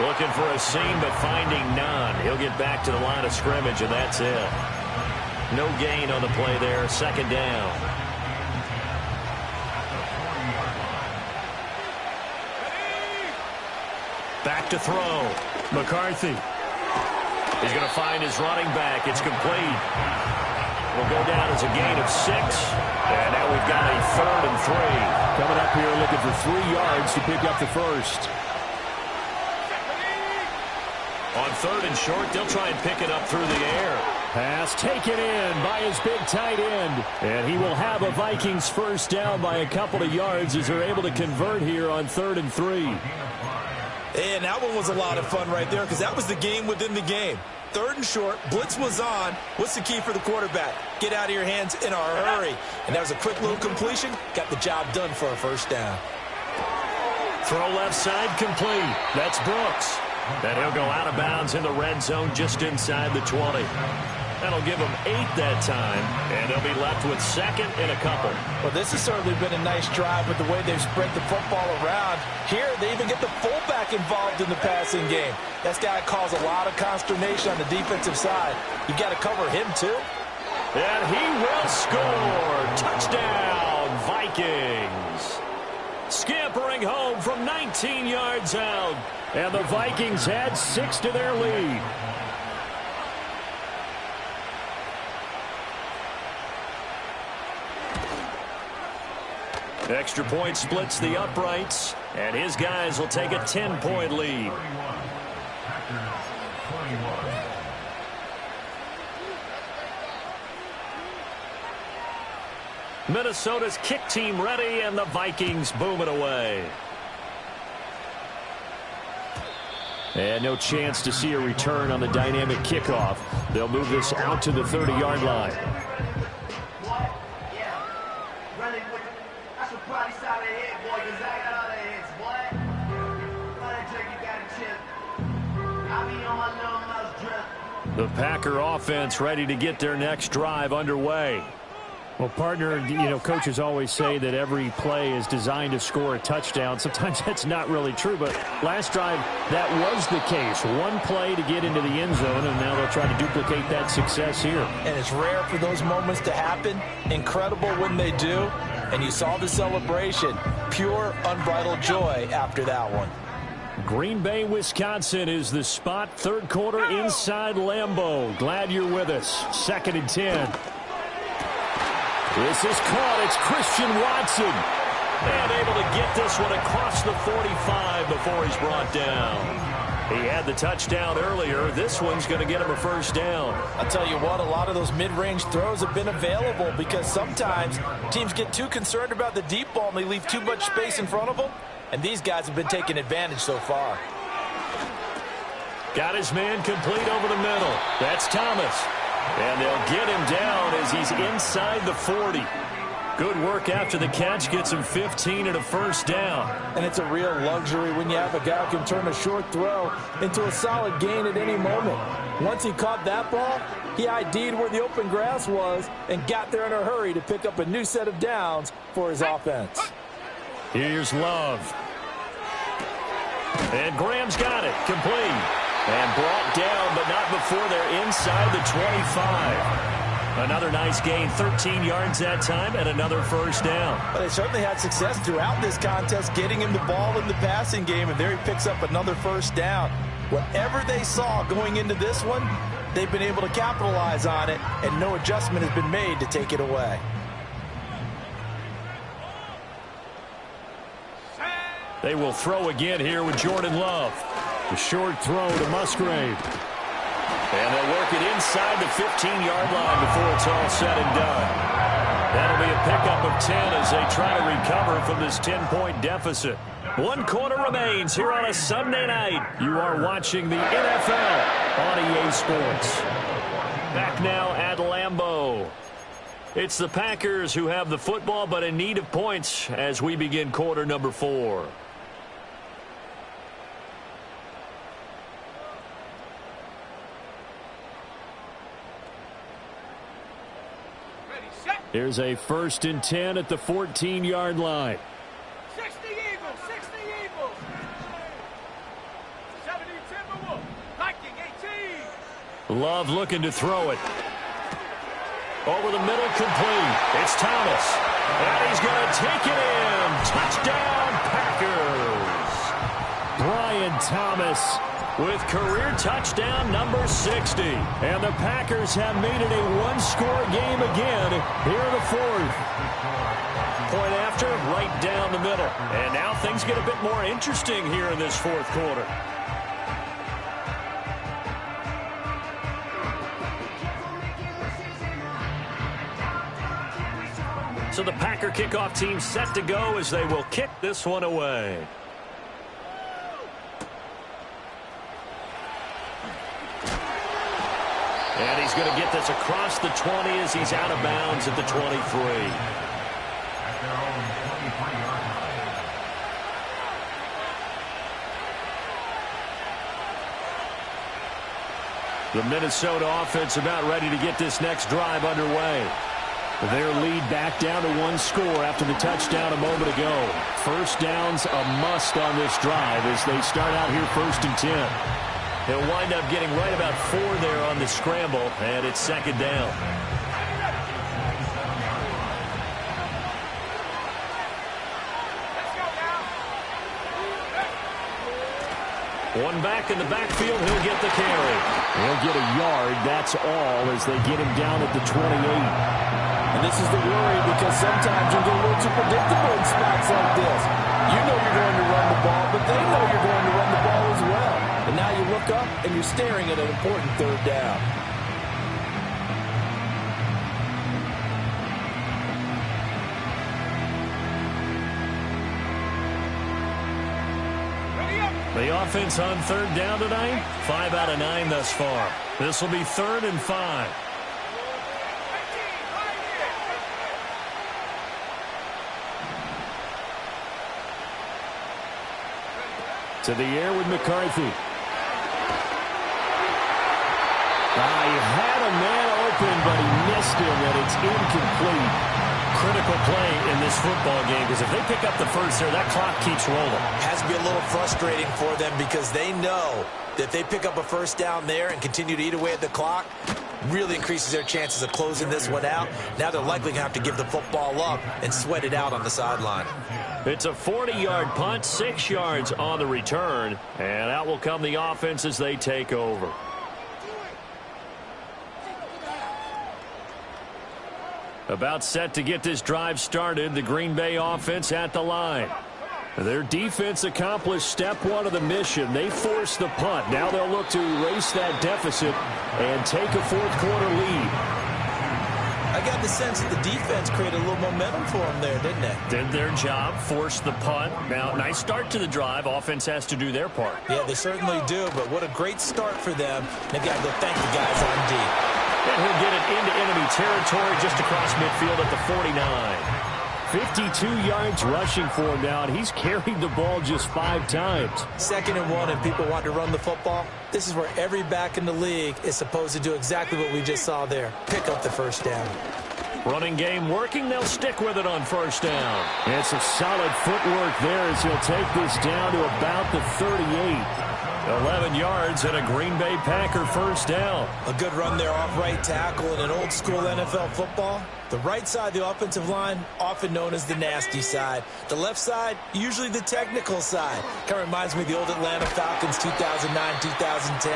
Speaker 1: Looking for a seam, but finding none. He'll get back to the line of scrimmage, and that's it. No gain on the play there. Second down. Back to throw.
Speaker 3: McCarthy.
Speaker 1: He's going to find his running back. It's complete. Will go down as a gain of 6. And now we've got a 3rd and 3.
Speaker 3: Coming up here looking for 3 yards to pick up the first.
Speaker 1: On 3rd and short, they'll try and pick it up through the air.
Speaker 3: Pass taken in by his big tight end. And he will have a Vikings first down by a couple of yards as they're able to convert here on 3rd and 3.
Speaker 4: And that one was a lot of fun right there because that was the game within the game. 3rd and short, blitz was on. What's the key for the quarterback? Get out of your hands in a hurry. And that was a quick little completion. Got the job done for a first down.
Speaker 1: Throw left side complete. That's Brooks. And he'll go out of bounds in the red zone just inside the 20. That'll give them 8 that time, and they'll be left with 2nd and a couple.
Speaker 2: Well, this has certainly been a nice drive with the way they've spread the football around. Here, they even get the fullback involved in the passing game. That's got to cause a lot of consternation on the defensive side. You got to cover him, too.
Speaker 1: And he will score. Touchdown, Vikings. Scampering home from 19 yards out.
Speaker 3: And the Vikings add 6 to their lead.
Speaker 1: Extra point splits the uprights, and his guys will take a 10-point lead. Minnesota's kick team ready, and the Vikings boom it away.
Speaker 3: And no chance to see a return on the dynamic kickoff. They'll move this out to the 30-yard line.
Speaker 1: The Packer offense ready to get their next drive underway.
Speaker 3: Well, partner, you know, coaches always say that every play is designed to score a touchdown. Sometimes that's not really true, but last drive, that was the case. One play to get into the end zone, and now they'll try to duplicate that success here.
Speaker 2: And it's rare for those moments to happen. Incredible when they do. And you saw the celebration. Pure, unbridled joy after that one.
Speaker 3: Green Bay, Wisconsin is the spot. 3rd quarter inside Lambeau. Glad you're with us. 2nd and 10. This is caught. It's Christian Watson.
Speaker 1: And able to get this one across the 45 before he's brought down. He had the touchdown earlier. This one's going to get him a first down.
Speaker 2: I'll tell you what, a lot of those mid-range throws have been available because sometimes teams get too concerned about the deep ball and they leave too much space in front of them. And these guys have been taking advantage so far.
Speaker 1: Got his man complete over the middle. That's Thomas. And they'll get him down as he's inside the 40. Good work after the catch. Gets him 15 and a first down.
Speaker 2: And it's a real luxury when you have a guy who can turn a short throw into a solid gain at any moment. Once he caught that ball, he ID'd where the open grass was and got there in a hurry to pick up a new set of downs for his offense.
Speaker 1: Here's Love. And Graham's got it. Complete. And brought down, but not before they're inside the 25. Another nice gain, 13 yards that time, and another first down.
Speaker 4: But they certainly had success throughout this contest, getting him the ball in the passing game, and there he picks up another first down. Whatever they saw going into this one, they've been able to capitalize on it, and no adjustment has been made to take it away.
Speaker 1: They will throw again here with Jordan Love.
Speaker 3: The short throw to Musgrave.
Speaker 1: And they'll work it inside the 15-yard line before it's all said and done. That'll be a pickup of 10 as they try to recover from this 10-point deficit. 1 quarter remains here on a Sunday night. You are watching the NFL on EA Sports. Back now at Lambeau. It's the Packers who have the football but in need of points as we begin quarter number 4.
Speaker 3: Here's a 1st and 10 at the 14-yard line.
Speaker 5: 60 Eagles, 60 Eagles. 70 Timberwolves, Viking 18.
Speaker 1: Love looking to throw it. Over the middle, complete. It's Thomas. And he's going to take it in. Touchdown, Packers.
Speaker 3: Brian Thomas
Speaker 1: with career touchdown number 60.
Speaker 3: And the Packers have made it a one-score game again here in the 4th.
Speaker 1: Point after, right down the middle. And now things get a bit more interesting here in this 4th quarter. So the Packer kickoff team set to go as they will kick this one away. And he's going to get this across the 20 as he's out of bounds at the 23. The Minnesota offense about ready to get this next drive underway.
Speaker 3: Their lead back down to 1 score after the touchdown a moment ago. First down's a must on this drive as they start out here 1st and 10.
Speaker 1: He'll wind up getting right about 4 there on the scramble, and it's 2nd down. One back in the backfield, he'll get the carry.
Speaker 3: He'll get a yard, that's all, as they get him down at the 28.
Speaker 2: And this is the worry because sometimes you get a little too predictable in spots like this. You know you're going to run the ball, but they know you're going to run the ball as well. And now you look up and you're staring at an important 3rd down.
Speaker 1: The offense on 3rd down tonight, 5 out of 9 thus far. This will be 3rd and 5.
Speaker 3: To the air with McCarthy. He had a man open, but he missed him, and it's incomplete.
Speaker 1: Critical play in this football game because if they pick up the first there, that clock keeps rolling.
Speaker 4: Has to be a little frustrating for them because they know that if they pick up a first down there and continue to eat away at the clock, really increases their chances of closing this one out. Now they're likely going to have to give the football up and sweat it out on the sideline.
Speaker 1: It's a 40-yard punt, 6 yards on the return, and out will come the offense as they take over. About set to get this drive started, the Green Bay offense at the line.
Speaker 3: Their defense accomplished step one of the mission. They forced the punt. Now they'll look to erase that deficit and take a fourth-quarter lead.
Speaker 4: I got the sense that the defense created a little momentum for them there, didn't they?
Speaker 1: Did their job, forced the punt. Now, nice start to the drive. Offense has to do their part.
Speaker 4: Yeah, they certainly do, but what a great start for them. They've got to go thank the guys on D.
Speaker 1: And he'll get it into enemy territory just across midfield at the 49.
Speaker 3: 52 yards rushing for him now, and he's carried the ball just 5 times.
Speaker 4: 2nd and 1, and people want to run the football. This is where every back in the league is supposed to do exactly what we just saw there. Pick up the first down.
Speaker 1: Running game working. They'll stick with it on first down.
Speaker 3: It's a solid footwork there as he'll take this down to about the 38.
Speaker 1: 11 yards and a Green Bay Packer first down.
Speaker 4: A good run there off right tackle in an old-school NFL football. The right side of the offensive line, often known as the nasty side. The left side, usually the technical side. Kind of reminds me of the old Atlanta Falcons 2009, 2010.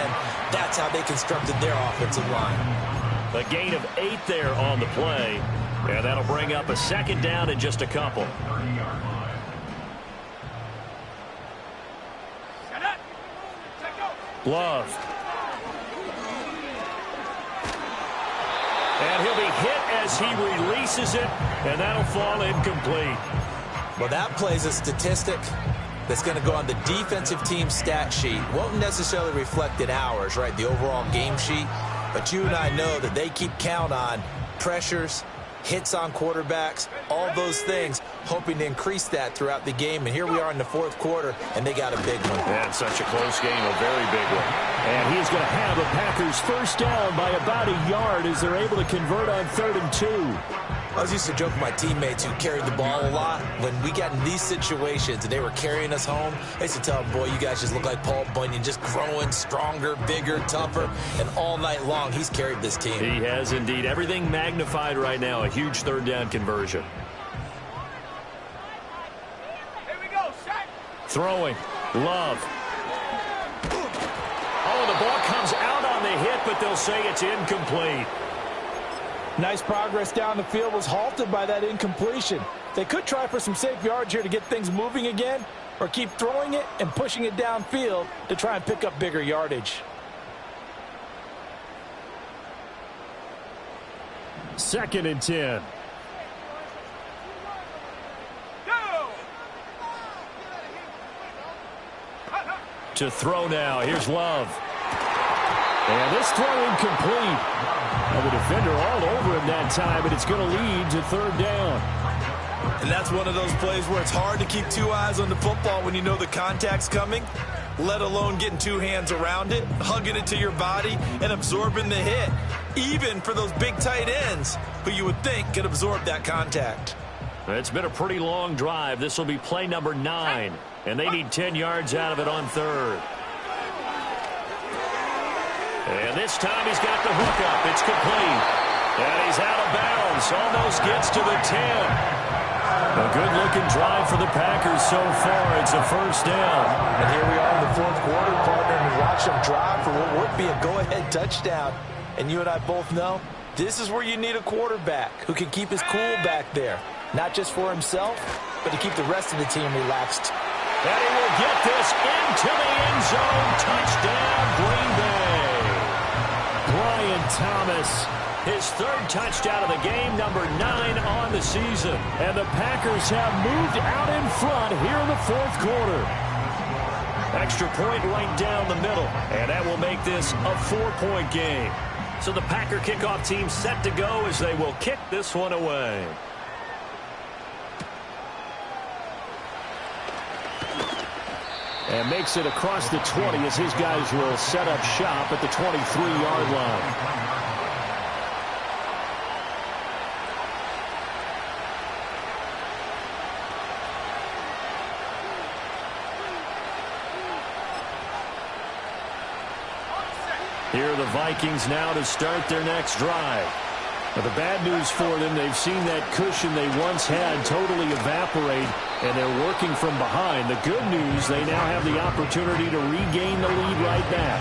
Speaker 4: That's how they constructed their offensive line.
Speaker 1: A gain of 8 there on the play. And that'll bring up a second down in just a couple. Love. And he'll be hit as he releases it, and that'll fall incomplete.
Speaker 4: Well, that plays a statistic that's going to go on the defensive team stat sheet. Won't necessarily reflect in ours, right, the overall game sheet. But you and I know that they keep count on pressures, hits on quarterbacks, all those things, hoping to increase that throughout the game. And here we are in the 4th quarter, and they got a big one.
Speaker 1: And such a close game, a very big one.
Speaker 3: And he's going to have the Packers first down by about a yard as they're able to convert on 3rd and 2.
Speaker 4: I was used to joke with my teammates who carried the ball a lot. When we got in these situations and they were carrying us home, I used to tell them, boy, you guys just look like Paul Bunyan, just growing stronger, bigger, tougher. And all night long, he's carried this team.
Speaker 1: He has indeed. Everything magnified right now. A huge 3rd down conversion.
Speaker 5: Here we go, set.
Speaker 1: Throwing. Love. Oh, the ball comes out on the hit, but they'll say it's incomplete.
Speaker 2: Nice progress down the field was halted by that incompletion. They could try for some safe yards here to get things moving again, or keep throwing it and pushing it downfield to try and pick up bigger yardage.
Speaker 3: 2nd and 10.
Speaker 1: To throw now. Here's Love. And this throw incomplete. And the defender all over him that time, and it's going to lead to 3rd down.
Speaker 4: And that's one of those plays where it's hard to keep 2 eyes on the football when you know the contact's coming, let alone getting 2 hands around it, hugging it to your body, and absorbing the hit, even for those big tight ends who you would think could absorb that contact.
Speaker 1: It's been a pretty long drive. This will be play number 9, and they need 10 yards out of it on 3rd. And this time he's got the hook up. It's complete. And he's out of bounds. Almost gets to the 10. A good-looking drive for the Packers so far. It's a first down.
Speaker 4: And here we are in the 4th quarter, partner, and watch them drive for what would be a go-ahead touchdown. And you and I both know this is where you need a quarterback who can keep his cool back there. Not just for himself, but to keep the rest of the team relaxed.
Speaker 1: And he will get this into the end zone. Touchdown, Green Bay.
Speaker 3: Brian Thomas,
Speaker 1: his 3rd touchdown of the game, number 9 on the season.
Speaker 3: And the Packers have moved out in front here in the 4th quarter.
Speaker 1: Extra point right down the middle, and that will make this a 4-point game. So the Packer kickoff team set to go as they will kick this one away.
Speaker 3: And makes it across the 20 as his guys will set up shop at the 23-yard line.
Speaker 1: Here are the Vikings now to start their next drive.
Speaker 3: But the bad news for them, they've seen that cushion they once had totally evaporate, and they're working from behind. The good news, they now have the opportunity to regain the lead right back.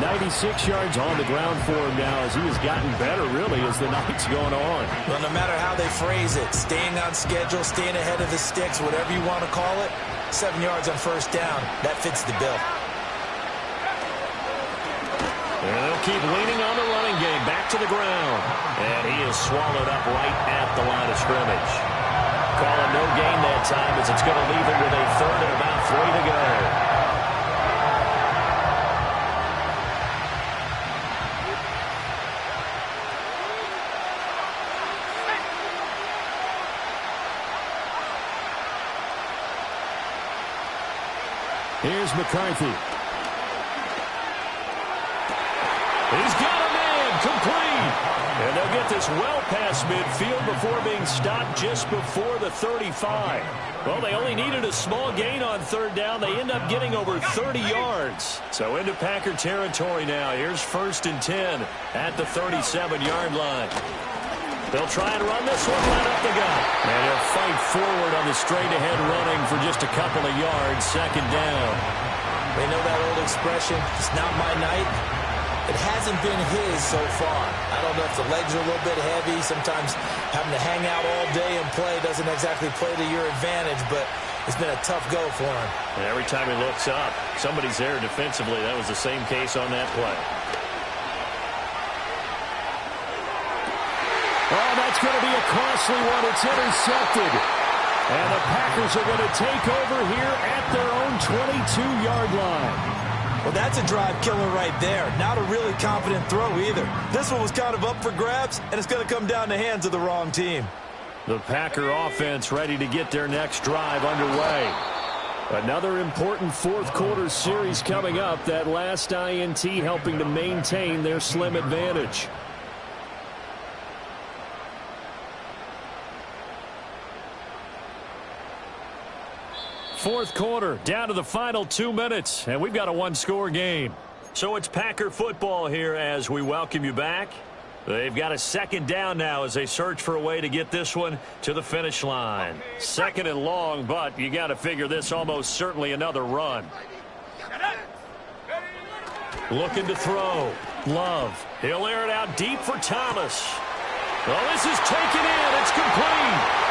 Speaker 3: 96 yards on the ground for him now as he has gotten better, really, as the night's going on.
Speaker 4: Well, no matter how they phrase it, staying on schedule, staying ahead of the sticks, whatever you want to call it, 7 yards on first down, that fits the bill.
Speaker 1: And they'll keep leaning on the running game back to the ground. And he is swallowed up right at the line of scrimmage. Call him no gain that time as it's going to leave him with a third and about 3 to go.
Speaker 3: Here's McCarthy.
Speaker 1: He's got a man complete. And they'll get this well past midfield before being stopped just before the 35. Well, they only needed a small gain on third down. They end up getting over 30 yards. So into Packer territory now. Here's 1st and 10 at the 37-yard line. They'll try and run this one right up the gut. And they'll fight forward on the straight-ahead running for just a couple of yards. 2nd down.
Speaker 4: They know that old expression, it's not my night. It hasn't been his so far. I don't know if the legs are a little bit heavy. Sometimes having to hang out all day and play doesn't exactly play to your advantage, but it's been a tough go for him.
Speaker 1: And every time he looks up, somebody's there defensively. That was the same case on that play.
Speaker 3: Oh, that's going to be a costly one. It's intercepted. And the Packers are going to take over here at their own 22-yard line.
Speaker 4: Well, that's a drive killer right there. Not a really confident throw either. This one was kind of up for grabs, and it's going to come down the hands of the wrong team.
Speaker 3: The Packer offense ready to get their next drive underway. Another important fourth-quarter series coming up. That last INT helping to maintain their slim advantage. Fourth quarter, down to the final 2 minutes, and we've got a one-score game.
Speaker 1: So it's Packer football here as we welcome you back. They've got a 2nd down now as they search for a way to get this one to the finish line. 2nd and long, but you got to figure this almost certainly another run. Looking to throw. Love. He'll air it out deep for Thomas. Well, this is taken in. It's complete.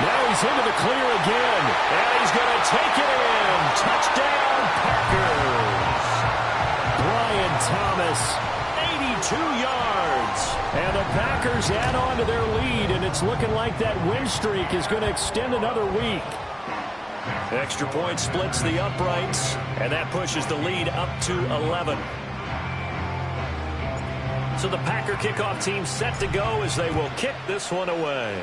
Speaker 3: Now he's into the clear again.
Speaker 1: And he's going to take it in. Touchdown, Packers.
Speaker 3: Brian Thomas.
Speaker 1: 82 yards.
Speaker 3: And the Packers add on to their lead, and it's looking like that win streak is going to extend another week.
Speaker 1: Extra point splits the uprights, and that pushes the lead up to 11. So the Packer kickoff team set to go as they will kick this one away.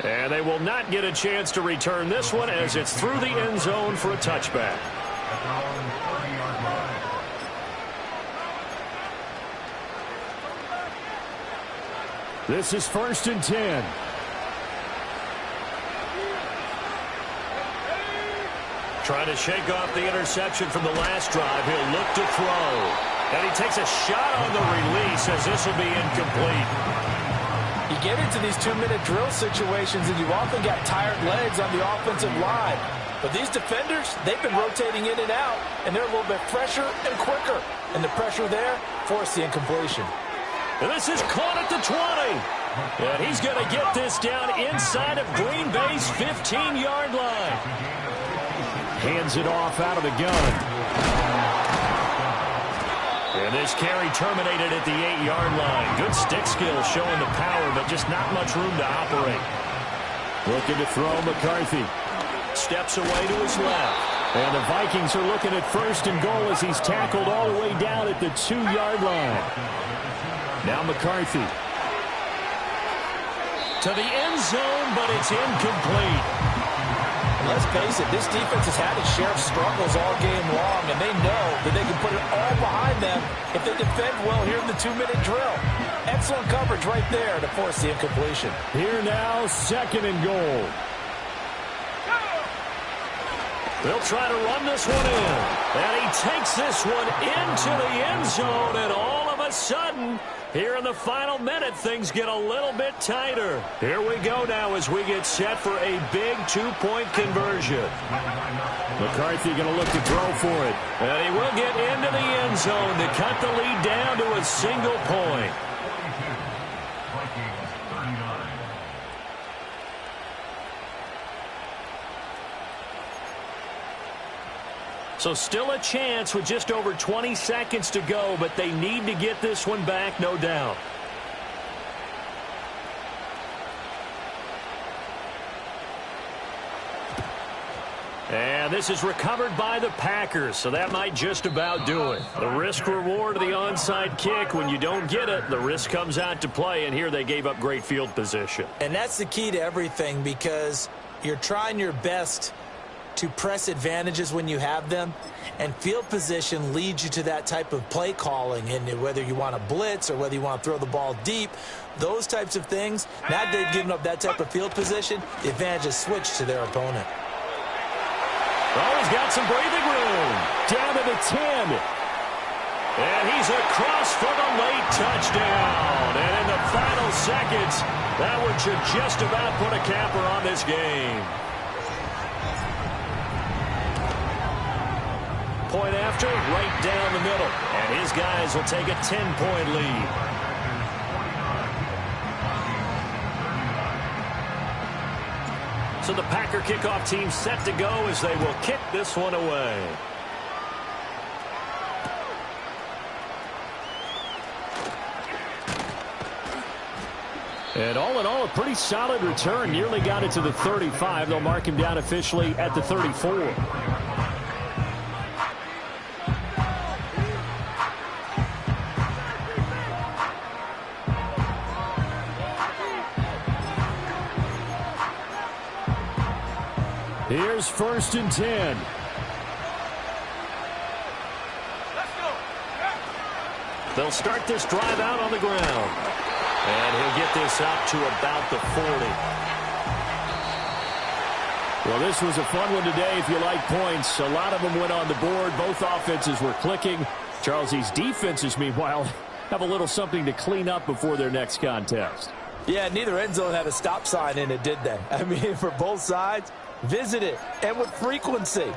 Speaker 1: And they will not get a chance to return this one as it's through the end zone for a touchback.
Speaker 3: This is 1st and 10.
Speaker 1: Trying to shake off the interception from the last drive. He'll look to throw. And he takes a shot on the release as this will be incomplete.
Speaker 2: You get into these 2-minute drill situations and you often got tired legs on the offensive line. But these defenders, they've been rotating in and out, and they're a little bit fresher and quicker. And the pressure there forced the incompletion.
Speaker 1: And this is caught at the 20. And he's going to get this down inside of Green Bay's 15-yard line.
Speaker 3: Hands it off out of the gun.
Speaker 1: And this carry terminated at the 8-yard line. Good stick skills showing the power, but just not much room to operate.
Speaker 3: Looking to throw McCarthy.
Speaker 1: Steps away to his left.
Speaker 3: And the Vikings are looking at 1st and goal as he's tackled all the way down at the 2-yard line. Now McCarthy.
Speaker 1: To the end zone, but it's incomplete.
Speaker 2: Let's face it, this defense has had its share of struggles all game long, and they know that they can put it all behind them if they defend well here in the 2-minute drill. Excellent coverage right there to force the incompletion.
Speaker 3: Here now, 2nd and goal.
Speaker 1: They'll try to run this one in. And he takes this one into the end zone, and all of a a sudden, here in the final minute, things get a little bit tighter. Here we go now as we get set for a big two-point conversion.
Speaker 3: McCarthy going to look to throw for it.
Speaker 1: And he will get into the end zone to cut the lead down to a single point. So still a chance with just over 20 seconds to go, but they need to get this one back, no doubt. And this is recovered by the Packers, so that might just about do it. The risk-reward of the onside kick, when you don't get it, the risk comes out to play, and here they gave up great field position.
Speaker 4: And that's the key to everything, because you're trying your best to press advantages when you have them, and field position leads you to that type of play calling. And whether you want to blitz or whether you want to throw the ball deep, those types of things, now that they've given up that type of field position, the advantage is switched to their opponent.
Speaker 1: Oh, he's got some breathing room. Down to the 10. And he's across for the late touchdown. And in the final seconds, that one should just about put a capper on this game. Point after, right down the middle. And his guys will take a 10-point lead. So the Packer kickoff team set to go as they will kick this one away.
Speaker 3: And all in all, a pretty solid return. Nearly got it to the 35. They'll mark him down officially at the 34. Here's 1st and 10.
Speaker 1: They'll start this drive out on the ground. And he'll get this out to about the 40.
Speaker 3: Well, this was a fun one today if you like points. A lot of them went on the board. Both offenses were clicking. Charles, these defenses, meanwhile, have a little something to clean up before their next contest.
Speaker 4: Yeah, neither end zone had a stop sign in it, did they? I mean, for both sides, visit it, and with frequency.